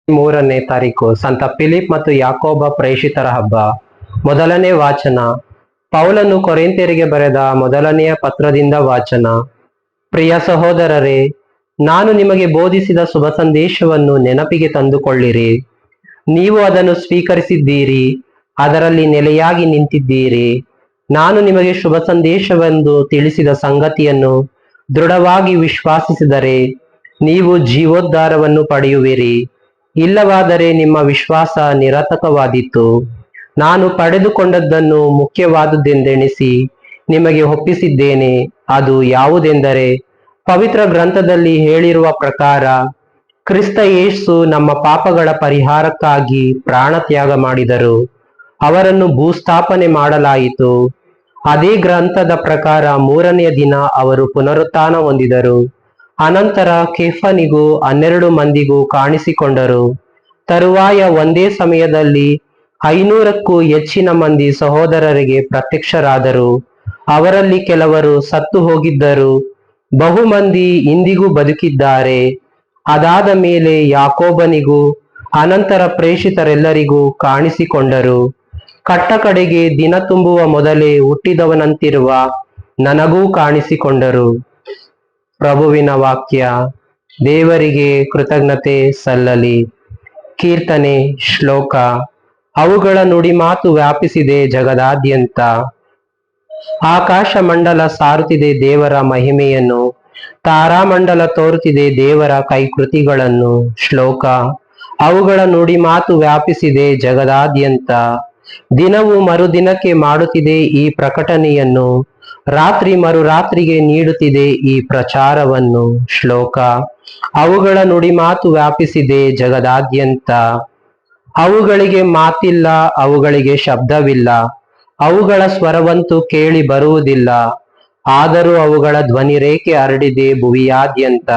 3ನೇ ತಾರೀಕು ಸಂತ ಫಿಲಿಪ್ ಮತ್ತು ಯಾಕೋಬ ಪ್ರೇಷಿತರ ಹಬ್ಬ. ಮೊದಲನೇ ವಾಚನ. ಪೌಲನು ಕೊರಿಂಥ್ಯರಿಗೆ ಬರೆದ ಮೊದಲನೆಯ ಪತ್ರದಿಂದ ವಾಚನ. ಪ್ರಿಯ ಸಹೋದರರೇ, ನಾನು ನಿಮಗೆ ಬೋಧಿಸಿದ ಶುಭ ಸಂದೇಶವನ್ನು ನೆನಪಿಗೆ ತಂದುಕೊಳ್ಳಿರಿ. ನೀವು ಅದನ್ನು ಸ್ವೀಕರಿಸಿದ್ದೀರಿ, ಅದರಲ್ಲಿ ನೆಲೆಯಾಗಿ ನಿಂತಿದ್ದೀರಿ. ನಾನು ನಿಮಗೆ ಶುಭ ಸಂದೇಶವೆಂದು ತಿಳಿಸಿದ ಸಂಗತಿಯನ್ನು ದೃಢವಾಗಿ ವಿಶ್ವಾಸಿಸಿದರೆ ನೀವು ಜೀವೋದ್ಧಾರವನ್ನು ಪಡೆಯುವಿರಿ. ಇಲ್ಲವಾದರೆ ನಿಮ್ಮ ವಿಶ್ವಾಸ ನಿರರ್ಥಕವಾದೀತು. ನಾನು ಪಡೆದುಕೊಂಡದ್ದನ್ನು ಮುಖ್ಯವಾದುದೆಂದೆಣಿಸಿ ನಿಮಗೆ ಒಪ್ಪಿಸಿದ್ದೇನೆ. ಅದು ಯಾವುದೆಂದರೆ, ಪವಿತ್ರ ಗ್ರಂಥದಲ್ಲಿ ಹೇಳಿರುವ ಪ್ರಕಾರ ಕ್ರಿಸ್ತ ಯೇಸು ನಮ್ಮ ಪಾಪಗಳ ಪರಿಹಾರಕ್ಕಾಗಿ ಪ್ರಾಣ ತ್ಯಾಗ ಮಾಡಿದರು. ಅವರನ್ನು ಭೂಸ್ಥಾಪನೆ ಮಾಡಲಾಯಿತು. ಅದೇ ಗ್ರಂಥದ ಪ್ರಕಾರ 3ನೆಯ ದಿನ ಅವರು ಪುನರುತ್ಥಾನ ಹೊಂದಿದರು. ಅನಂತರ ಕೇಫನಿಗೂ 12 ಮಂದಿಗೂ ಕಾಣಿಸಿಕೊಂಡರು. ತರುವಾಯ ಒಂದೇ ಸಮಯದಲ್ಲಿ 500ಕ್ಕೂ ಹೆಚ್ಚಿನ ಮಂದಿ ಸಹೋದರರಿಗೆ ಪ್ರತ್ಯಕ್ಷರಾದರು. ಅವರಲ್ಲಿ ಕೆಲವರು ಸತ್ತು ಹೋಗಿದ್ದರು, ಬಹುಮಂದಿ ಇಂದಿಗೂ ಬದುಕಿದ್ದಾರೆ. ಅದಾದ ಮೇಲೆ ಯಾಕೋಬನಿಗೂ ಅನಂತರ ಪ್ರೇಷಿತರೆಲ್ಲರಿಗೂ ಕಾಣಿಸಿಕೊಂಡರು. ಕಟ್ಟಕಡೆಗೆ ದಿನ ತುಂಬುವ ಮೊದಲೇ ಹುಟ್ಟಿದವನಂತಿರುವ ನನಗೂ ಕಾಣಿಸಿಕೊಂಡರು. ಪ್ರಭುವಿನ ವಾಕ್ಯ. ದೇವರಿಗೆ ಕೃತಜ್ಞತೆ ಸಲ್ಲಲಿ. ಕೀರ್ತನೆ, ಶ್ಲೋಕ. ಅವುಗಳ ನುಡಿಮಾತು ವ್ಯಾಪಿಸಿದೆ ಜಗದಾದ್ಯಂತ. ಆಕಾಶ ಮಂಡಲ ಸಾರುತ್ತಿದೆ ದೇವರ ಮಹಿಮೆಯನ್ನು, ತಾರಾಮಂಡಲ ತೋರುತ್ತಿದೆ ದೇವರ ಕೈಕೃತಿಗಳನ್ನು. ಶ್ಲೋಕ. ಅವುಗಳ ನುಡಿಮಾತು ವ್ಯಾಪಿಸಿದೆ ಜಗದಾದ್ಯಂತ. ದಿನವು ಮರುದಿನಕ್ಕೆ ಮಾಡುತ್ತಿದೆ ಈ ಪ್ರಕಟಣೆಯನ್ನು, ರಾತ್ರಿ ಮರುರಾತ್ರಿಗೆ ನೀಡುತ್ತಿದೆ ಈ ಪ್ರಚಾರವನ್ನು. ಶ್ಲೋಕ. ಅವುಗಳ ನುಡಿಮಾತು ವ್ಯಾಪಿಸಿದೆ ಜಗದಾದ್ಯಂತ. ಅವುಗಳಿಗೆ ಮಾತಿಲ್ಲ, ಅವುಗಳಿಗೆ ಶಬ್ದವಿಲ್ಲ, ಅವುಗಳ ಸ್ವರವಂತೂ ಕೇಳಿ ಬರುವುದಿಲ್ಲ. ಆದರೂ ಅವುಗಳ ಧ್ವನಿರೇಖೆ ಹರಡಿದೆ ಭುವಿಯಾದ್ಯಂತ.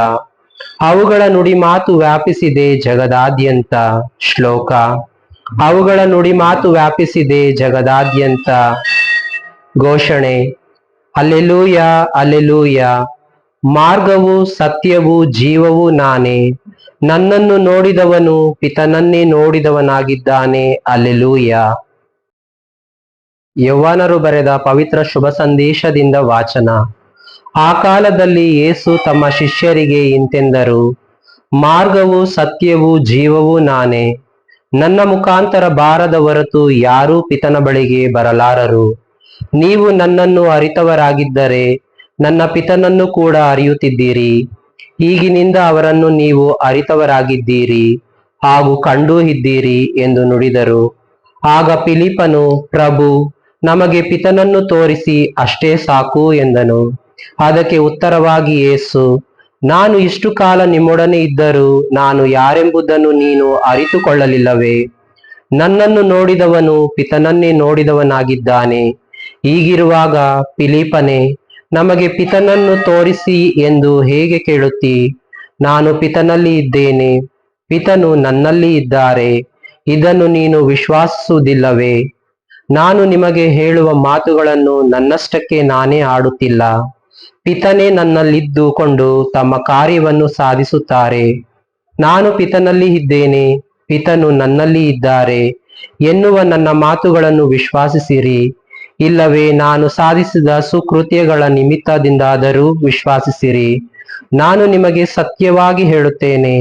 ಅವುಗಳ ನುಡಿಮಾತು ವ್ಯಾಪಿಸಿದೆ ಜಗದಾದ್ಯಂತ. ಶ್ಲೋಕ. ಅವುಗಳ ನುಡಿಮಾತು ವ್ಯಾಪಿಸಿದೆ ಜಗದಾದ್ಯಂತ. ಘೋಷಣೆ. Alleluia, alleluia. ಮಾರ್ಗವು ಸತ್ಯವೂ ಜೀವವೂ ನಾನೇ. ನನ್ನನ್ನು ನೋಡಿದವನು ಪಿತನನ್ನೇ ನೋಡಿದವನಾಗಿದ್ದಾನೆ. ಅಲ್ಲೆಲೂಯ. ಯೌವನರು ಬರೆದ ಪವಿತ್ರ ಶುಭ ಸಂದೇಶದಿಂದ ವಾಚನ. ಆ ಕಾಲದಲ್ಲಿ ಯೇಸು ತಮ್ಮ ಶಿಷ್ಯರಿಗೆ ಇಂತೆಂದರು, ಮಾರ್ಗವು ಸತ್ಯವೂ ಜೀವವೂ ನಾನೇ. ನನ್ನ ಮುಖಾಂತರ ಬಾರದ ಹೊರತು ಯಾರೂ ಪಿತನ ಬಳಿಗೆ ಬರಲಾರರು. ನೀವು ನನ್ನನ್ನು ಅರಿತವರಾಗಿದ್ದರೆ ನನ್ನ ಪಿತನನ್ನು ಕೂಡ ಅರಿಯುತ್ತಿದ್ದೀರಿ. ಈಗಿನಿಂದ ಅವರನ್ನು ನೀವು ಅರಿತವರಾಗಿದ್ದೀರಿ ಹಾಗೂ ಕಂಡೂ ಇದ್ದೀರಿ ಎಂದು ನುಡಿದರು. ಆಗ ಫಿಲಿಪ್ಪನು, ಪ್ರಭು, ನಮಗೆ ಪಿತನನ್ನು ತೋರಿಸಿ ಅಷ್ಟೇ ಸಾಕು ಎಂದನು. ಅದಕ್ಕೆ ಉತ್ತರವಾಗಿ ಯೇಸು, ನಾನು ಇಷ್ಟು ಕಾಲ ನಿಮ್ಮೊಡನೆ ಇದ್ದರೂ ನಾನು ಯಾರೆಂಬುದನ್ನು ನೀನು ಅರಿತುಕೊಳ್ಳಲಿಲ್ಲವೇ? ನನ್ನನ್ನು ನೋಡಿದವನು ಪಿತನನ್ನೇ ನೋಡಿದವನಾಗಿದ್ದಾನೆ. ಹೀಗಿರುವಾಗ ಫಿಲಿಪ್ಪನೇ, ನಮಗೆ ಪಿತನನ್ನು ತೋರಿಸಿ ಎಂದು ಹೇಗೆ ಕೇಳುತ್ತೀ? ನಾನು ಪಿತನಲ್ಲಿ ಇದ್ದೇನೆ, ಪಿತನು ನನ್ನಲ್ಲಿ ಇದ್ದಾರೆ. ಇದನ್ನು ನೀನು ವಿಶ್ವಾಸಿಸುವುದಿಲ್ಲವೇ? ನಾನು ನಿಮಗೆ ಹೇಳುವ ಮಾತುಗಳನ್ನು ನನ್ನಷ್ಟಕ್ಕೆ ನಾನೇ ಆಡುತ್ತಿಲ್ಲ. ಪಿತನೇ ನನ್ನಲ್ಲಿದ್ದುಕೊಂಡು ತಮ್ಮ ಕಾರ್ಯವನ್ನು ಸಾಧಿಸುತ್ತಾರೆ. ನಾನು ಪಿತನಲ್ಲಿ ಇದ್ದೇನೆ, ಪಿತನು ನನ್ನಲ್ಲಿ ಇದ್ದಾರೆ ಎನ್ನುವ ನನ್ನ ಮಾತುಗಳನ್ನು ವಿಶ್ವಾಸಿಸಿರಿ. ಇಲ್ಲವೇ ನಾನು ಸಾಧಿಸಿದ ಸುಕೃತ್ಯಗಳ ನಿಮಿತ್ತದಿಂದಾದರೂ ವಿಶ್ವಾಸಿಸಿರಿ. ನಾನು ನಿಮಗೆ ಸತ್ಯವಾಗಿ ಹೇಳುತ್ತೇನೆ,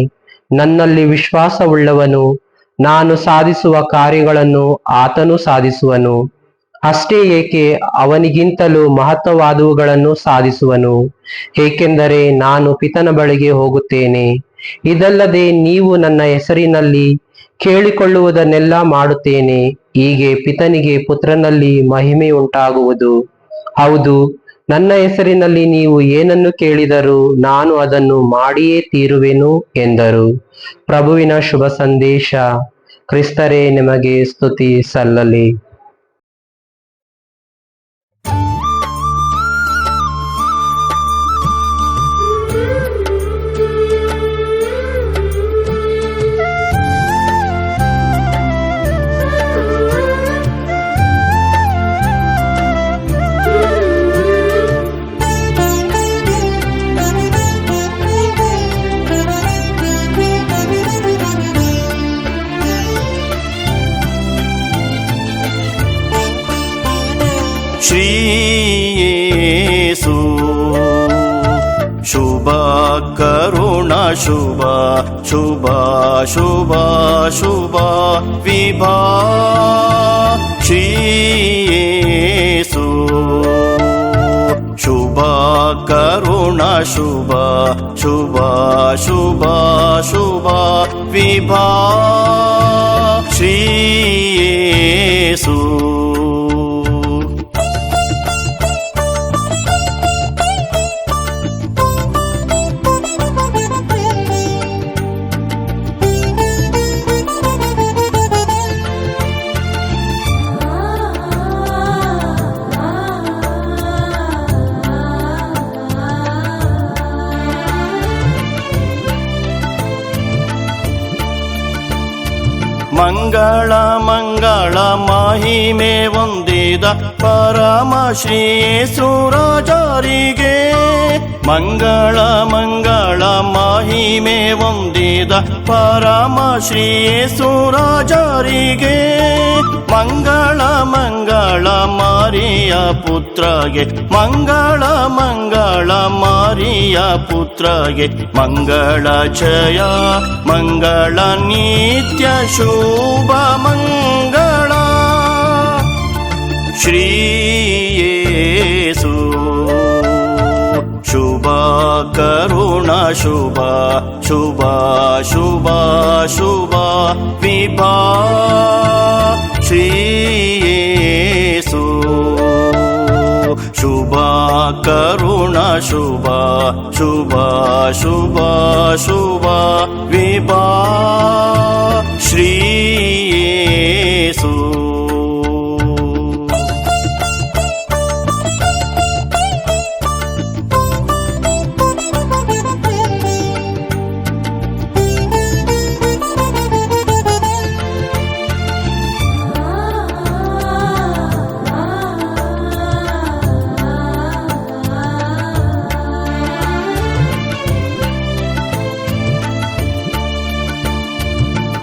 ನನ್ನಲ್ಲಿ ವಿಶ್ವಾಸವುಳ್ಳವನು ನಾನು ಸಾಧಿಸುವ ಕಾರ್ಯಗಳನ್ನು ಆತನು ಸಾಧಿಸುವನು. ಅಷ್ಟೇ ಏಕೆ, ಅವನಿಗಿಂತಲೂ ಮಹತ್ವವಾದವುಗಳನ್ನು ಸಾಧಿಸುವನು. ಏಕೆಂದರೆ ನಾನು ಪಿತನ ಬಳಿಗೆ ಹೋಗುತ್ತೇನೆ. ಇದಲ್ಲದೆ ನೀವು ನನ್ನ ಹೆಸರಿನಲ್ಲಿ ಕೇಳಿಕೊಳ್ಳುವುದನ್ನೆಲ್ಲ ಮಾಡುತ್ತೇನೆ. ಹೀಗೆ ಪಿತನಿಗೆ ಪುತ್ರನಲ್ಲಿ ಮಹಿಮೆ ಉಂಟಾಗುವುದು. ಹೌದು, ನನ್ನ ಹೆಸರಿನಲ್ಲಿ ನೀವು ಏನನ್ನು ಕೇಳಿದರೂ ನಾನು ಅದನ್ನು ಮಾಡಿಯೇ ತೀರುವೆನು ಎಂದರು. ಪ್ರಭುವಿನ ಶುಭ ಸಂದೇಶ. ಕ್ರಿಸ್ತರೇ, ನಿಮಗೆ ಸ್ತುತಿ ಸಲ್ಲಲಿ. ಶ್ರೀ ಯೇಸು ಶುಭ ಕರುಣ ಶುಭ ಶುಭ ಶುಭ ಶುಭ ವಿಭಾ ಶ್ರೀ ಯೇಸು ಶುಭ ಕರುಣ ಶುಭ ಶುಭ ಶುಭ ಶುಭ ವಿಭಾ ಶ್ರೀ ಯೇಸು ಮಂಗಳ ಮಂಗಳ ಮಹಿಮೆ ಹೊಂದಿದ ಪರಮ ಶ್ರೀ ಯೇಸು ರಾಜರಿಗೆ ಮಂಗಳ ಮಂಗಳ ಮಹಿಮೆ ಹೊಂದಿದ ಪರಮ ಶ್ರೀ ಯೇಸು ರಾಜರಿಗೆ ಮಂಗಳ ಮಂಗಳ ಮಾರಿಯ ಪುತ್ರಗೆ ಮಂಗಳ ಮಂಗಳ ಮಾರಿಯ ಪುತ್ರಗೆ ಮಂಗಳ ಜಯ ಮಂಗಳ ನಿತ್ಯ ಶುಭ ಮಂಗಳ ಶ್ರೀ ಯೇಸು ಶುಭ ಕರುಣ ಶುಭ ಶುಭ ಶುಭ ಶುಭ ವಿಭಾ ಶ್ರೀ ಯೇಸು ಶುಭ ಕರುಣ ಶುಭ ಶುಭ ಶುಭ ಶುಭ ವಿಭಾ ಶ್ರೀ ಯೇಸು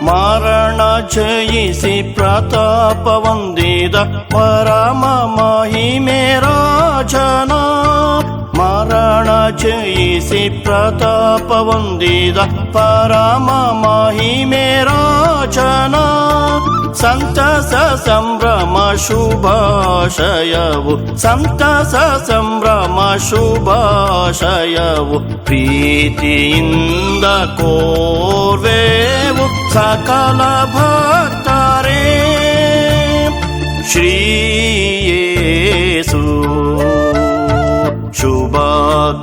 ಮರಣ ಜಯಿಸಿ ಪ್ರತಾಪ ಹೊಂದಿದ ಪರಮ ಮಹಿಮೆ ರಾಜನ ಮರಣ ಜಯಿಸಿ ಪ್ರತಾಪ ಹೊಂದಿದ ಪರಮ ಮಹಿಮೆ ರಾಜನ ಸಂತಸ ಸಂಭ್ರಮ ಶುಭಾಶಯವು ಸಂತಸ ಸಂಭ್ರಮ ಶುಭಾಶಯವು ಪ್ರೀತಿಯಿಂದ ಕೋರ್ವೆವು ಸಕಲ ಭಕ್ತರೇ ಶ್ರೀ ಯೇಸು ಶುಭ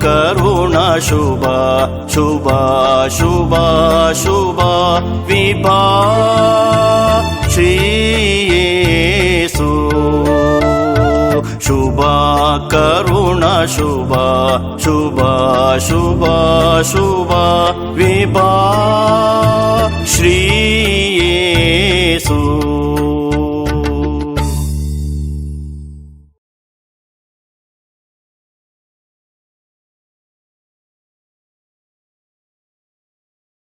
ಕರುಣ ಶುಭ ಶುಭ ಶುಭ ಶುಭ ವಿಭಾ ಶ್ರೀ ಯೇಸು ಶುಭ ಕರುಣ ಶುಭ ಶುಭ ಶುಭ ಶುಭ ವಿಭಾ ಶ್ರೀ